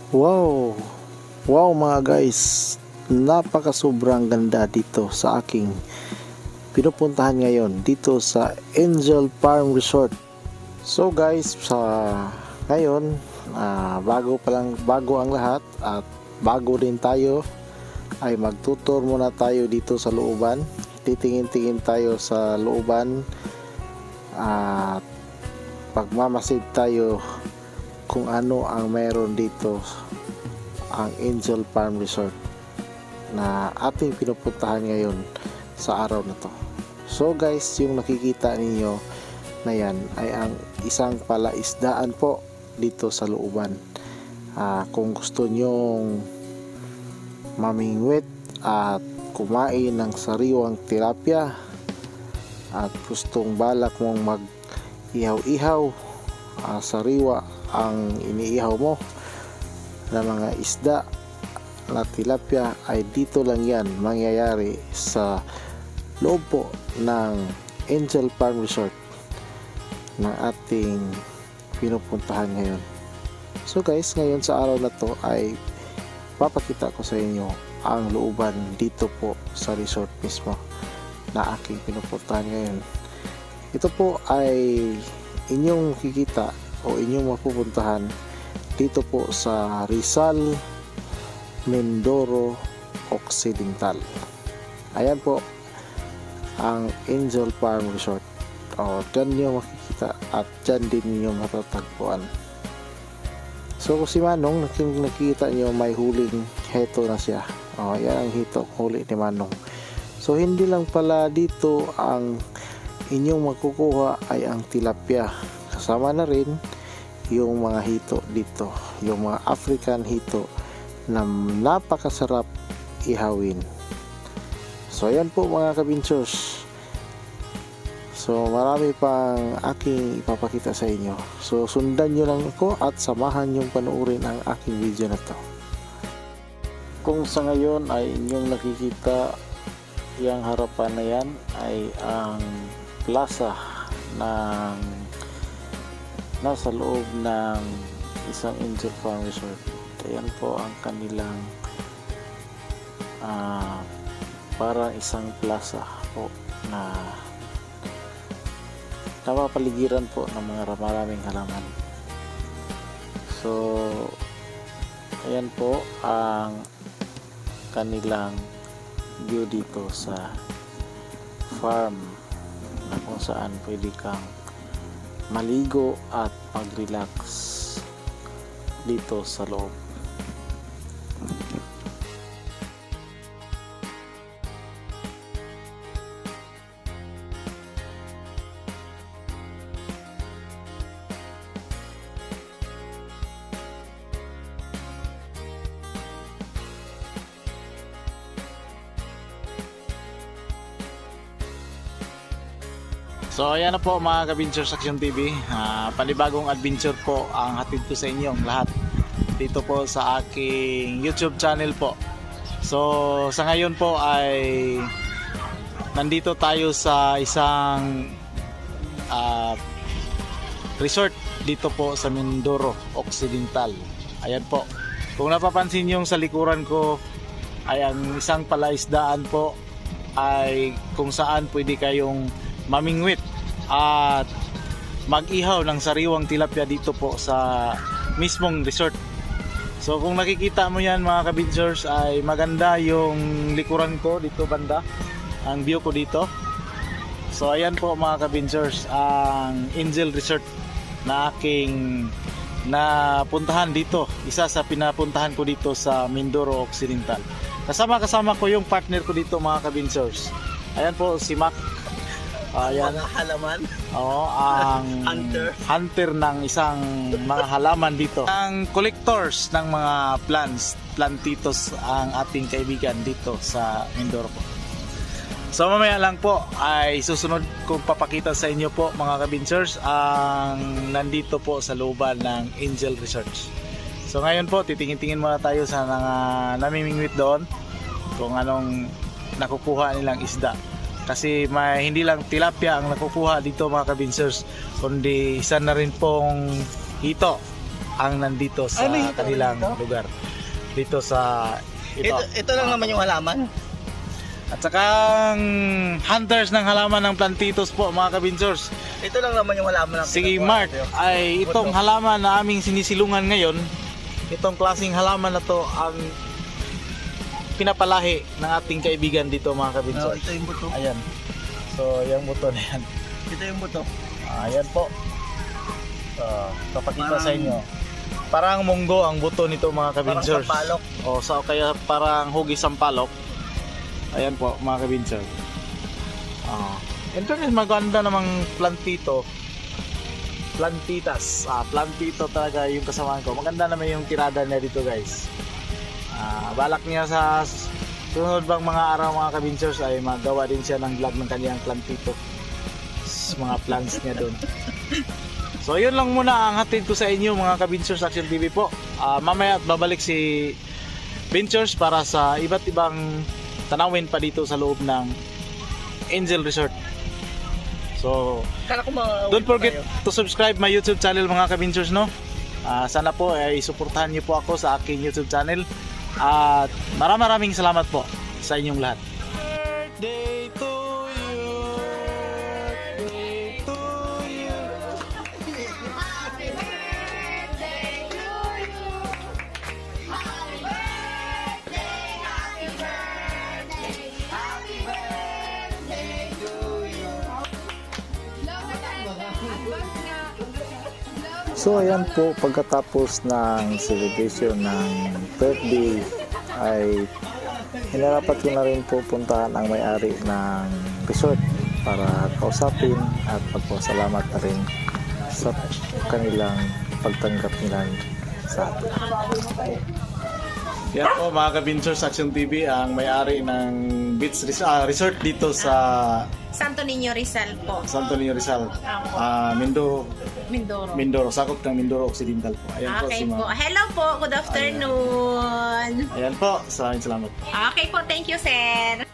Wow! Wow mga guys, napaka sobrang ganda dito sa aking pinupuntahan ngayon dito sa Angel Farm Resort. So guys, sa ngayon, bago ang lahat at bago din tayo ay magtutur muna tayo dito sa looban. Titingin-tingin tayo sa looban at pagmamasid tayo kung ano ang meron dito ang Angel Farm Resort na ating pinupuntahan ngayon sa araw na to. So guys, yung nakikita ninyo na yan ay ang isang palaisdaan po dito sa looban. Kung gusto nyong mamingwit at kumain ng sariwang tilapia at gustong balak mong mag ihaw-ihaw, sariwa ang iniihaw mo na mga isda na tilapia, ay dito lang yan mangyayari sa loob po ng Angel Farm Resort na ating pinupuntahan ngayon. So guys, ngayon sa araw na to ay papakita ko sa inyo ang looban dito po sa resort mismo na aking pinupuntahan ngayon. Ito po ay inyong kikita o inyong mapupuntahan dito po sa Rizal, Mindoro Occidental. Ayan po ang Angel Farm Resort. Dyan nyo makikita at dyan din nyo matatagpuan. So si Manong, nakikita nyo may huling heto na siya. Yan ang hito, huli ni Manong. So hindi lang pala dito ang inyong makukuha ay ang tilapia. Kasama na rin yung mga hito dito, yung mga African hito na napakasarap ihawin. So ayan po mga kabinchos. So marami pang aking ipapakita sa inyo. So sundan nyo lang ako at samahan nyong panoorin ang aking video na to. Kung sa ngayon ay inyong nakikita yung harapan na yan ay ang plaza ng nasa loob ng isang Angel Farm Resort. Ayan po ang kanilang parang isang plaza po na napapaligiran po ng mga maraming halaman. So ayan po ang kanilang view dito sa farm na kung saan pwede kang maligo at mag-relax dito sa loob. So ayan na po mga ka-Adventures Action TV, panibagong adventure po ang hatid ko sa inyong lahat dito po sa aking YouTube channel po. So sa ngayon po ay nandito tayo sa isang resort dito po sa Mindoro Occidental. Ayan po, kung napapansin nyo sa likuran ko ay ang isang palaisdaan po ay kung saan pwede kayong mamingwit at mag-ihaw ng sariwang tilapia dito po sa mismong resort. So kung nakikita mo yan mga kabinchers ay maganda yung likuran ko dito banda, ang view ko dito. So ayan po mga kabinchers ang Angel Resort na aking napuntahan dito, isa sa pinapuntahan ko dito sa Mindoro Occidental. Kasama ko yung partner ko dito mga kabinchers. Ayan po si Mac. Ayan. Mga halaman. Oo, ang hunter ng isang mga halaman dito. Ang collectors ng mga plantitos ang ating kaibigan dito sa Mindoro po. So mamaya lang po ay susunod kong papakita sa inyo po mga kabinchers ang nandito po sa looban ng Angel Resorts. So ngayon po titingin-tingin muna tayo sa mga namimingwit doon kung anong nakukuha nilang isda. Kasi hindi lang tilapia ang nakukuha dito mga kabinsers, kundi isa na rin pong hito ang nandito sa kanilang lugar. Dito sa Ito lang naman yung halaman. At saka hunters ng halaman ng plantitos po mga kabinsors. Ito lang naman yung halaman ng Si Mark ay itong halaman na aming sinisilungan ngayon. Itong klaseng halaman na to ang pinapalahi ng ating kaibigan dito mga kabinsors. Ito yung buto. Ayan. So yung buto na yan. Ito yung buto. Ayan po. Papakita sa inyo. Parang munggo ang buto nito mga Parang kabinsors. sampalok. O so kaya parang hugis sampalok. Ayan po mga kabinsor. In fairness, maganda namang plantito. Plantitas. Plantito talaga yung kasamaan ko. Maganda naman yung tirada niya dito guys. Balak niya sa sunod bang mga araw mga kabinsors ay magawa din siya ng vlog ng kanyang plantito. Mga plants niya doon. So yun lang muna ang hatid ko sa inyo mga kabinsors Action TV po. Mamaya at babalik si Ventures para sa iba't ibang tanawin pa dito sa loob ng Angel Resort. So, don't forget to subscribe my YouTube channel mga kabinsors, no? Sana po ay suportahan niyo po ako sa aking YouTube channel. At maraming salamat po sa inyong lahat. Birthday to you. Birthday to you. Happy birthday to you. Happy birthday, happy birthday, happy birthday to you. So ayan po, pagkatapos ng celebration ng birthday ay hinarapat ko na rin po puntahan ang may-ari ng resort para kausapin at magpasalamat na rin sa kanilang pagtanggap nila sa atin. Yan po mga kabinsors Action TV, ang may-ari ng beach resort dito sa Santo Niño Rizal po. Santo Niño Rizal, Mindoro, sakop ng Mindoro Occidental po. Ayan Okay po si po. Ma'am. Hello po. Good afternoon. Ayan po, salamat. Okay po. Thank you, sir.